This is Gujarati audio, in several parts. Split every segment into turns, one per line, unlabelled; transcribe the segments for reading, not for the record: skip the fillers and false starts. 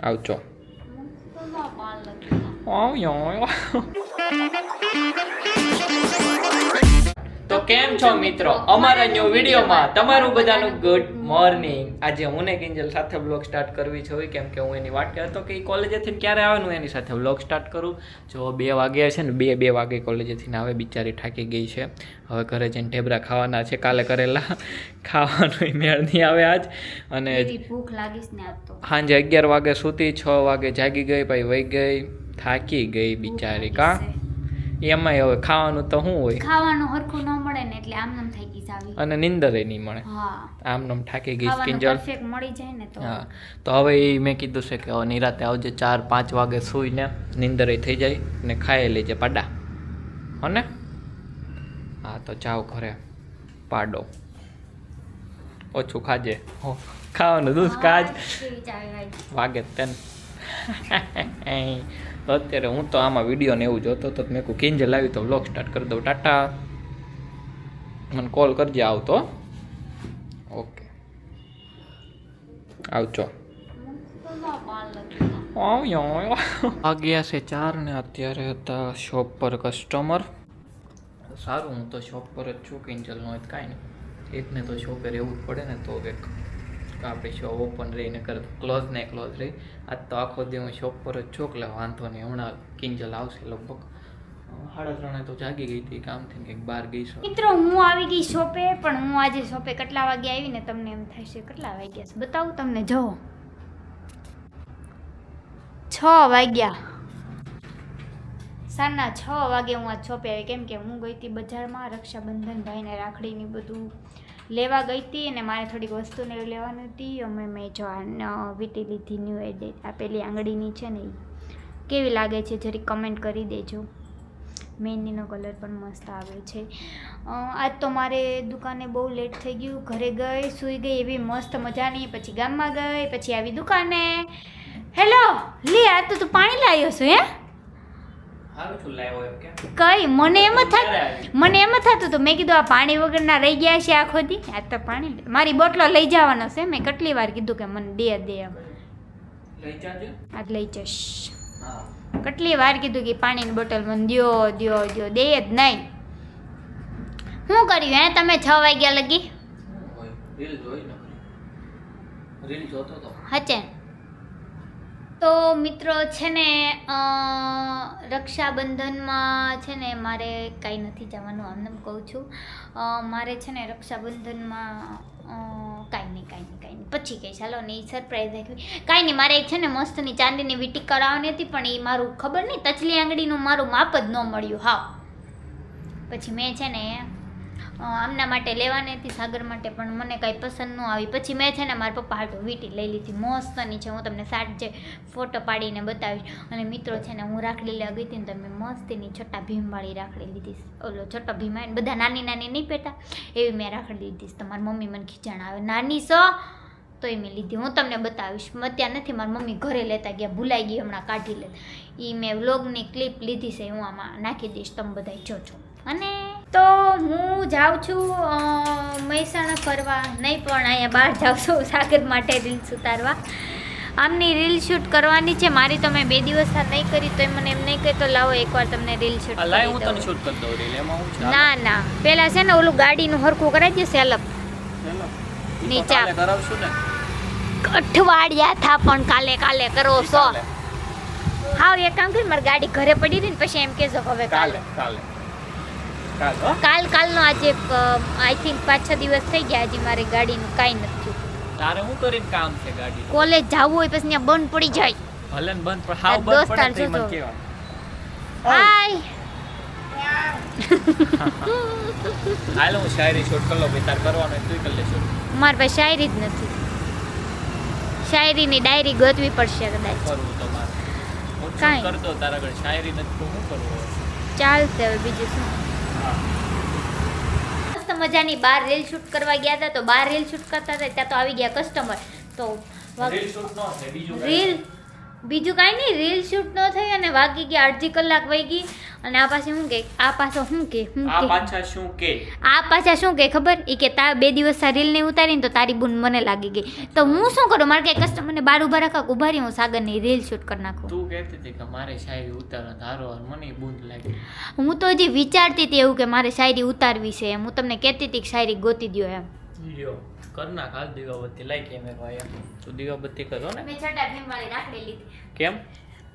આવજો. આવ્યો. તો કેમ છો મિત્રો, અમારા ન્યુ વિડીયોમાં તમારું બધાનું ગુડ મોર્નિંગ. આજે હું ને કિંજલ સાથે બ્લોગ સ્ટાર્ટ કરવી છે, કેમ કે હું એની વાટ કરતો કે કોલેજેથી ક્યારે આવવાનું એની સાથે બ્લોગ સ્ટાર્ટ કરું. જો 2 વાગ્યા છે ને, 2 વાગે કોલેજેથી આવે, બિચારી થાકી ગઈ છે. હવે ઘરે જઈને ઢેબરા ખાવાના છે, કાલે કરેલા ખાવાનું મેળ નહીં આવે આજ. અને
ભૂખ લાગીશ ને આજ તો
સાંજે 11 વાગે સૂતી, 6 વાગે જાગી ગઈ, પછી વહી ગઈ, થાકી ગઈ બિચારી. કા એમાંય હવે ખાવાનું તો શું હોય,
ખાવાનું હરખું ન મળે ને એટલે આમનામ થઈ ગઈ આવી,
અને નીંદરે નહીં મળે.
હા,
આમનામ થાકી ગઈ કિંજલ.
પરફેક્ટ મળી જાય ને તો
હા, તો હવે એ મેં કીધું છે કે હવે નિરાતે આવજે, 4-5 વાગે સૂઈને નીંદરે થઈ જાય ને ખાઈ લેજે પાડા, હો ને? હા, તો જાઓ ઘરે, પાડો ઓછું ખાજે. હો, ખાવાનું દૂધ કાજ વાગે તેન. અત્યારે હું તો આમાં વિડીયો ને એવું જોતો તો મેં કહું કિંજલ આવી તો વ્લોગ સ્ટાર્ટ કરી દઉં. ટાટા, મને કોલ કરજે આવતો. ઓકે, આવજો. વાગ્યા છે 4 ને અત્યારે હતા શોપ પર કસ્ટમર. સારું, હું તો શોપ પર જ છું, કિંજલ નો કાંઈ નહીં, એકને તો શોપે રહેવું જ પડે ને, તો કંઈક આપણી શોપ ઓપન રહીને કરે તો ક્લોઝ ને ક્લોઝ રહી. આજ તો આખો દી હું શોપ પર જ છું, એટલે વાંધો નહીં. હમણાં કિંજલ આવશે લગભગ 3:30 તો જાગી ગઈ હતી કામથી, કંઈક બહાર ગઈ છે.
મિત્રો હું આવી ગઈ શોપે, પણ હું આજે શોપે કેટલા વાગે આવી ને તમને એમ થશે કેટલા વાગ્યા છે બતાવું તમને. જો 6 વાગ્યા, સાંજના 6 વાગે હું આજ શોપે આવી, કેમ કે હું ગઈ હતી બજારમાં રક્ષાબંધન ભાઈને રાખડીની બધું લેવા ગઈ હતી, અને મારે થોડીક વસ્તુને લેવાની હતી. મેં જો આ વીટી લીધી, ન્યૂ એડેટ આપેલી આંગળીની છે ને, એ કેવી લાગે છે જરી કમેન્ટ કરી દેજો. મહેંદીનો કલર પણ મસ્ત આવે છે. આજ તો મારે દુકાને બહુ લેટ થઈ ગયું, ઘરે ગઈ સૂઈ ગઈ એવી મસ્ત મજાની, પછી ગામમાં ગઈ, પછી આવી દુકાને. હેલો લે, આ તો તું પાણી લાવ્યો છું? હે કઈ મને એમ થતું તો મેં કીધું આ પાણી વગરના રહી ગયા છે આખો દી. આ તો પાણી મારી બોટલો લઈ જવાનો છે, મેં કેટલી વાર કીધું કે મને દે એમ. આજ લઈ જશ, કેટલી વાર કીધું કે પાણીની બોટલ મને દ્યો દ્યો દ્યો, દે જ નહીં. શું કર્યું હે તમે 6 વાગ્યા લગી? હચે તો મિત્રો છે ને, રક્ષાબંધનમાં છે ને મારે કાંઈ નથી જવાનું, આમને કહું છું. મારે છે ને રક્ષાબંધનમાં કાંઈ નહીં પછી કહીશ, ચાલો ને એ સરપ્રાઈઝ રાખવી. કાંઈ નહીં, મારે એક છે ને મસ્તની ચાંદીની વીંટી કરાવવાની હતી, પણ એ મારું ખબર નહીં તચલી આંગળીનું મારું માપ જ ન મળ્યું. હા, પછી મેં છે ને આમના માટે લેવાની હતી, સાગર માટે, પણ મને કાંઈ પસંદ ન આવી. પછી મેં છે ને મારા પપ્પા હાટું વીંટી લઈ લીધી, મસ્તની છે. હું તમને સાંજે ફોટો પાડીને બતાવીશ. અને મિત્રો છે ને હું રાખડી લેવા ગઈ હતી ને, તો મેં મસ્તીની છોટા ભીમવાળી રાખડી લીધી. ઓલો છોટો ભીમ આવે ને બધા નાની નાની નહીં પહેરતા, એવી મેં રાખડી લીધી. તો મારી મમ્મી મને ખીચાણ આવે, નાની સો તો એ મેં લીધી. હું તમને બતાવીશ, અત્યારે નથી, મારી મમ્મી ઘરે લેતા ગયા, ભૂલાઈ ગઈ, હમણાં કાઢી લે. એ મેં વ્લોગની ક્લિપ લીધી છે, હું આમાં નાખી દઈશ, તમે બધા જોજો. અને તો હું જાઉં છું મહેસાણા ફરવા, નહીં પણ અહીંયા બહાર જાઉં છું સાગર માટે રીલ્સ ઉતારવા. આમની રીલ શૂટ કરવાની છે મારી, તો મેં 2 દિવસ નહીં કરી, તો મને એમ નહીં કહે તો લાવો એકવાર તમને રીલ શૂટ કરી દઉં. ના પેલા છે ને ઓલું ગાડીનું હરખું કરાવી દે સેલપ નીચા અઠવાડિયા થા, પણ કાલે કરો છો. હા, એક કામ કરી, મારી ગાડી ઘરે પડી રહી ને પછી એમ કહેજો હવે કાલનો આજે આઈ થિંક 5-6 દિવસ થઈ ગયા, હજી મારી ગાડીનું કાંઈ નથી.
તારે હું કરીને કામ છે ગાડી?
કોલેજ જવું હોય પછી ત્યાં બંધ પડી જાય.
ભલે ને બંધ પણ હાવ બંધ પડે તો મને કેવા.
હાય
હાલો હું શાયરી શૂટ કરી લો, તાર કરવાનો હોય તું કરી લે શૂટ.
મારી પાસે શાયરી જ નથી, શાયરીની ડાયરી ગોતવી પડશે કદાચ.
કરવું તો મારે હું
કાંઈ
કરતો, તારા ઘરે શાયરી નથી તો શું કરવું?
ચાલશે હવે, બીજું શું. મસ્ત મજાની બહાર રીલ શૂટ કરવા ગયા હતા, તો બહાર રીલ શૂટ કરતા હતા ત્યાં તો આવી ગયા કસ્ટમર. તો
રીલ શૂટ નો છે, બીજું
રીલ બીજું કાંઈ નહીં, રીલ શૂટ ન થઈ અને વાગી ગયા અડધી કલાક વહી ગઈ. અને આ પાસે શું કે આ પાછો શું કે
આ પાછા શું કે
આ પાછા શું કે ખબર એ કે તાર 2 દિવસ આ રીલ નહીં ઉતારીને તો તારી બૂન મને લાગી ગઈ. તો હું શું કરું, મારે કઈ કસ્ટમરને બાર ઉભા રાખા ઉભા રહી, હું સાગરની રીલ શૂટ કરી નાખું.
તું કહેતી હતી કે મારે શાયરી ઉતારવા ધારો મને બૂંદ લાગી.
હું તો હજી વિચારતી હતી એવું કે મારે શાયરી ઉતારવી છે એમ. હું તમને કહેતી હતી કે શાયરી ગોતી દ્યો એમ.
લ્યો કર નાખ હાલ દીવાબત્તી લાઈ કેમેરા એમ. તું દીવાબત્તી કરો ને.
મેં છટા ભીમવાળી રાખડી લીધી.
કેમ?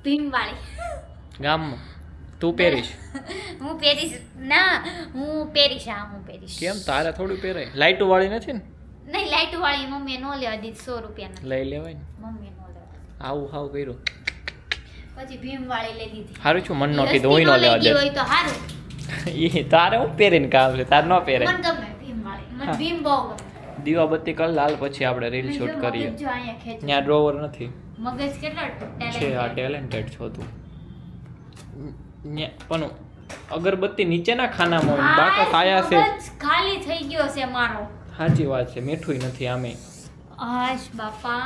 ભીમવાળી
ગામમાં તું પહેરીશ?
હું પહેરીશ ના, હું પહેરીશ. હા હું પહેરીશ.
કેમ તારે થોડું પહેરાય? લાઈટો વાળી નથી ને?
નહીં લાઈટ વાળી મમ્મીએ નો લેવા દીધી, 100 રૂપિયાના
લઈ લેવાય ને.
મમ્મીએ નો લેવા.
આવું હાવ કર્યું
પછી ભીમવાળી લઈ દીધી.
સારું છું મન નો કીધું હોય નો લેવા દે.
હોય તો સારું.
એ તારે હું પહેરીને કામ છે, તાર ન પહેરે.
મને ગમે ભીમવાળી, મને ભીમ બહુ ગમે.
દીવાબત્તી કર લાલ પછી આપણે રીલ શૂટ કરીએ.
જો અહીંયા ખેંચ.
ત્યાં ડ્રોવર નથી
મગજ કેટલો
છે. આ ટેલેન્ટેડ છો તું. પણ અગરબત્તી નીચેના ખાનામાં બાકા ખાયા છે.
ખાલી થઈ ગયો છે મારો.
સાચી વાત છે, મીઠું નથી આમે.
આશ બાપા.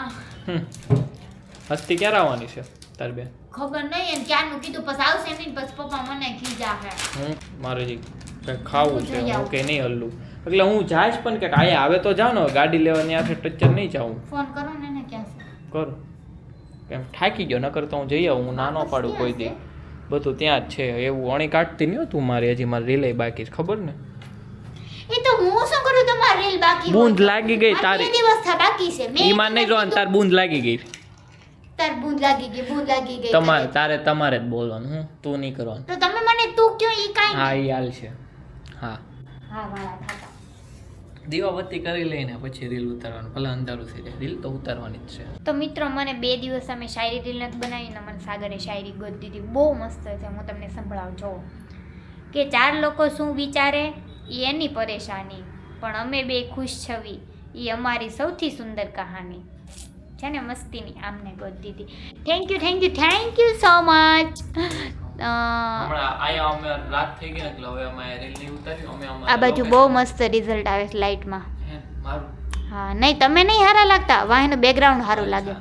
હસ્તી ક્યારે આવવાની છે તાર બે?
ખબર નહીં એમ ક્યારનું કીધું, પછી આવશે નહીં, પછી પપ્પા મને ખીજા હે.
મારે જી કંઈક ખાવું છે, હું કે નહીં હલ્લું. એટલે હું જાઈશ પણ કે અહીંયા આવે તો જાવ ને, ગાડી લેવા ત્યાંથી ટચ્ચર નહીં જાઉં.
ફોન કરો ને એને ક્યાં છે
કરું કેમ થાકી ગયો, નકર તો હું જઈ આવું. હું નાનો પાડું કોઈ દી, બધું ત્યાં જ છે. એવું અણી કાઢતી નહીં તું મારી, હજી મારી રીલે બાકી છે ખબર ને.
એ તો હું શું કરું, તમારી રીલ બાકી
બૂંદ લાગી ગઈ તારી.
2 દિવસ થા બાકી છે. મેં
ઈમાન નહીં જોવાનું, તાર બૂંદ લાગી ગઈ.
તાર બૂંદ લાગી ગઈ, બૂંદ લાગી ગઈ.
તમારે જ બોલવાનું, હું તું નહીં કરવાનું.
તો તમે મને તું કયો ઈ કાઈ.
હા ઈ હાલ છે. હા
વાળા થાતા.
દીવાબત્તી કરી લઈને પછી રીલ ઉતારવાનું. ભલે અંધારું થઈ જાય, રીલ તો ઉતારવાની જ છે.
તો મિત્રો મને 2 દિવસ અમે શાયરી રીલ નથી બનાવી ને મને સાગરે શાયરી ગોતી દીધી. બહુ મસ્ત છે, હું તમને સંભળાવું જો. કે 4 લોકો શું વિચારે એ એની પરેશાની, પણ અમે 2 ખુશ છવી એ અમારી સૌથી સુંદર કહાની. છે ને મસ્તીની આમને ગોતી દીધી. Thank you so much.
હમણાં આયા અમે રાત થઈ ગઈ ને એટલે હવે અમે રીલ નહીં ઉતારી. અમે
આ બાજુ બહુ મસ્ત રિઝલ્ટ આવે છે લાઇટમાં.
મારું
હા નહીં તમે નહીં સારા લાગતા, વાહનું બેકગ્રાઉન્ડ સારું લાગે.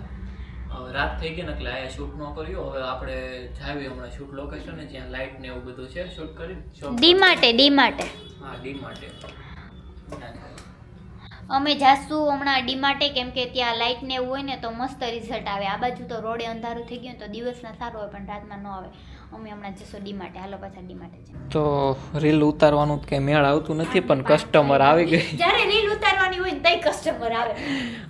હવે રાત થઈ ગઈ ને એટલે આયા શૂટ ન કર્યું. હવે આપણે જાવી હમણાં શૂટ લોકેશન ને જ્યાં લાઇટ ને એવું બધું છે, શૂટ કરી
ડી માટે
હા ડી માટે
અમે જાશું હમણાં ડી માટે, કેમ કે ત્યાં લાઇટ ને એવું હોય ને તો મસ્ત રિઝલ્ટ આવે. આ બાજુ તો રોડે અંધારું થઈ ગયું તો દિવસના સારું હોય પણ રાતમાં ન આવે. અમે હમણાં જશું ડી માટે. હાલો પાછા ડી માટે છે. તો રીલ ઉતારવાનું કંઈ મેળ આવતું નથી, પણ કસ્ટમર આવી ગઈ. જ્યારે રીલ ઉતારવાની હોય ને તઈ કસ્ટમર આવે.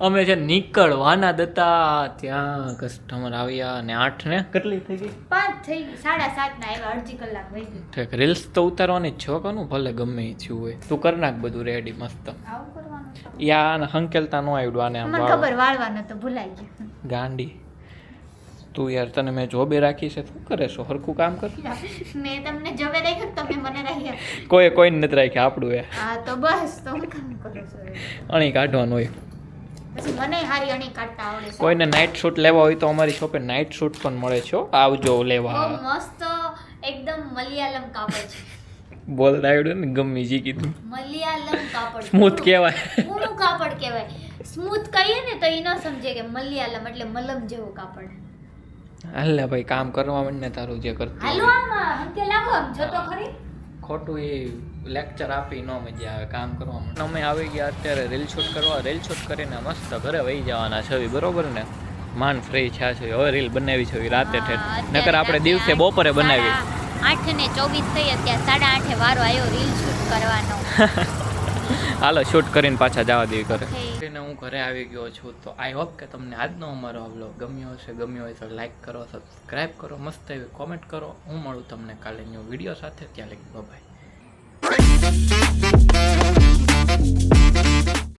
અમે જે નીકળવાના હતા ત્યાં કસ્ટમર આવ્યા અને 8 ને કેટલી થઈ ગઈ? 5 થઈ ગઈ, 7:30 ના આવ્યા, અડધી કલાક વહી ગઈ. ઠીક, રીલ્સ તો ઉતારવાની જ છે કોનું, ભલે ગમે એ થયું હોય. તું કર નાખ બધું રેડી મસ્ત. આવું કરવાનું યા હંકેલતા નો આવડ્યું આને. મને ખબર વાળવાનું તો ભૂલાઈ ગયું. ગાંડી તું યાર, તને મેં જોબે રાખી છે, શું કરે છો? હરખું કામ કર. મેં તમને જોબે રાખ્યું, તમે મને રાખ્યા. કોઈને નથી રાખ્યા, આપણું એ. હા તો બસ, તો હું કામ કરું છું. અણી કાઢવાનું હોય પછી મને હારી અણી કાઢતા આવડે છે. કોઈને નાઇટ શૂટ લેવા હોય તો અમારી શોપે નાઇટ શૂટ પણ મળે છે, આવજો લેવા. બહુ મસ્ત એકદમ મલયાલમ કાપડ છે. બોલ આવડ્યું ને, ગમે જી કીધું. મલયાલમ કાપડ સ્મૂથ કહેવાય. પૂરું કાપડ કહેવાય. સ્મૂથ કહીએ ને તો એ ન સમજે કે મલયાલમ એટલે મલમ જેવું કાપડ. હાલે ભાઈ કામ કરવા માંડ ને તારું જે કરતું. હાલો આમાં હંકે લાગો, આમ જો તો ખરી. ખોટું એ લેક્ચર આપી ન મજા આવે, કામ કરવા માંડ. અમે આવી ગયા અત્યારે રીલ શૂટ કરવા. રીલ શૂટ કરીને મસ્ત ઘરે વહી જવાના છે, બરોબર ને? માન ફ્રી થયા છે, હવે રીલ બનાવી છે રાતે ઠેઠ. નકર આપણે દિવસે બપોરે બનાવી. 8:24 થઈ, અત્યારે 8:30 વારો આવ્યો રીલ શૂટ કરવાનો. હાલો શૂટ કરીને પાછા જવા દેવી કરે. હું ઘરે આવી ગયો છું. તો આઈ હોપ કે તમને આજનો અમારો વ્લોગ ગમ્યો હશે. ગમ્યો હોય તો લાઈક કરો, સબસ્ક્રાઈબ કરો, મસ્ત એવી કોમેન્ટ કરો. હું મળું તમને કાલે ન્યૂ વિડીયો સાથે. ત્યાં લગી બાય.